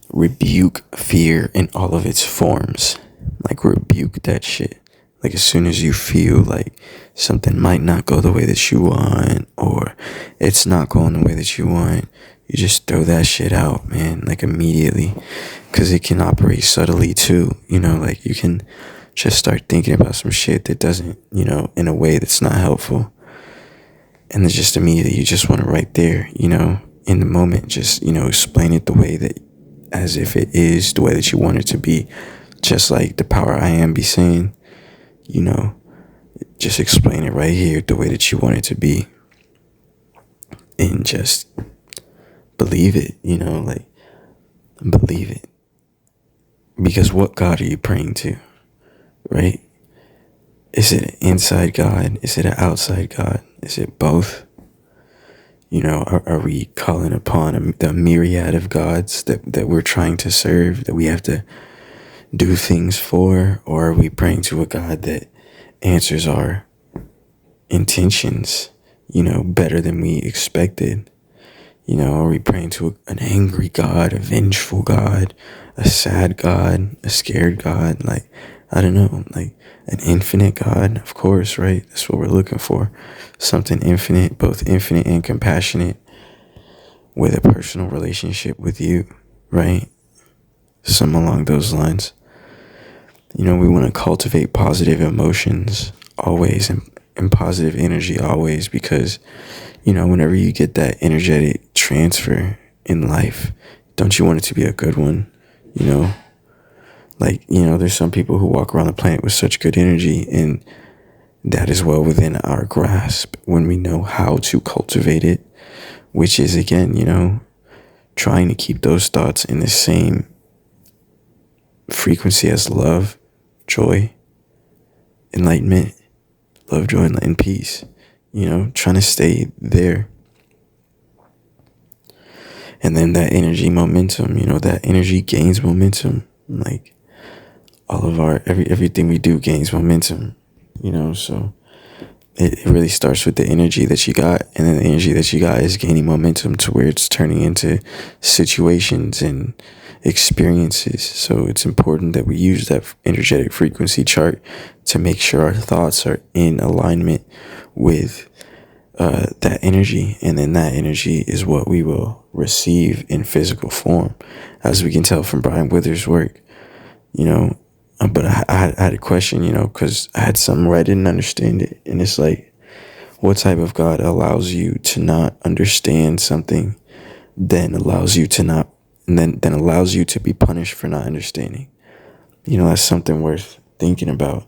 rebuke fear in all of its forms. Like, rebuke that shit. Like, as soon as you feel like something might not go the way that you want, or it's not going the way that you want, you just throw that shit out, man, like immediately. Because it can operate subtly too, like you can just start thinking about some shit that doesn't, in a way that's not helpful. And then just immediately you just want to right there, in the moment, just, explain it the way that, as if it is the way that you want it to be. Just like the power I am be saying, just explain it right here the way that you want it to be. And just believe it, like believe it. Because what God are you praying to, right? Is it an inside God? Is it an outside God? Is it both? Are we calling upon the myriad of gods that we're trying to serve, that we have to do things for? Or are we praying to a God that answers our intentions, better than we expected? Are we praying to an angry God, a vengeful God, a sad God, a scared God? Like, I don't know, like an infinite God, of course, right? That's what we're looking for. Something infinite, both infinite and compassionate, with a personal relationship with you, right? Some along those lines. We want to cultivate positive emotions always, and positive energy always, because, whenever you get that energetic transfer in life, don't you want it to be a good one? Like, there's some people who walk around the planet with such good energy, and that is well within our grasp when we know how to cultivate it, which is, again, trying to keep those thoughts in the same frequency as love, joy, enlightenment, love, joy, and peace, trying to stay there. And then that energy momentum, that energy gains momentum. Like, all of everything we do gains momentum, so it really starts with the energy that you got, and then the energy that you got is gaining momentum to where it's turning into situations and experiences. So it's important that we use that energetic frequency chart to make sure our thoughts are in alignment with that energy, and then that energy is what we will receive in physical form, as we can tell from Brian Withers' work. But I had a question, because I had something where I didn't understand it. And it's like, what type of God allows you to not understand something, then allows you to not, and then allows you to be punished for not understanding? That's something worth thinking about,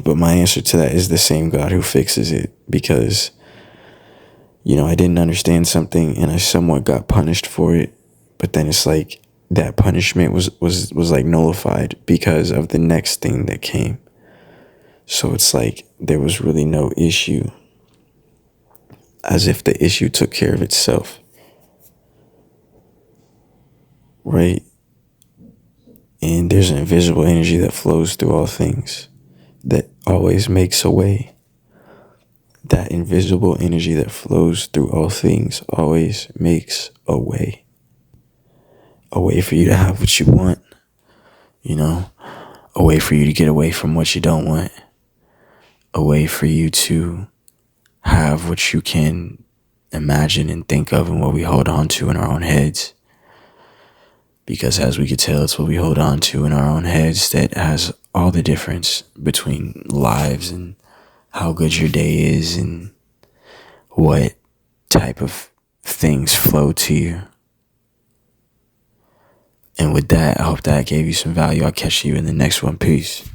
But my answer to that is the same God who fixes it, because, I didn't understand something and I somewhat got punished for it. But then it's like, that punishment was like nullified because of the next thing that came. So it's like there was really no issue, as if the issue took care of itself, right? And there's an invisible energy that flows through all things that always makes a way. That invisible energy that flows through all things always makes a way. A way for you to have what you want, a way for you to get away from what you don't want, a way for you to have what you can imagine and think of, and what we hold on to in our own heads. Because as we could tell, it's what we hold on to in our own heads that has all the difference between lives, and how good your day is, and what type of things flow to you. And with that, I hope that gave you some value. I'll catch you in the next one. Peace.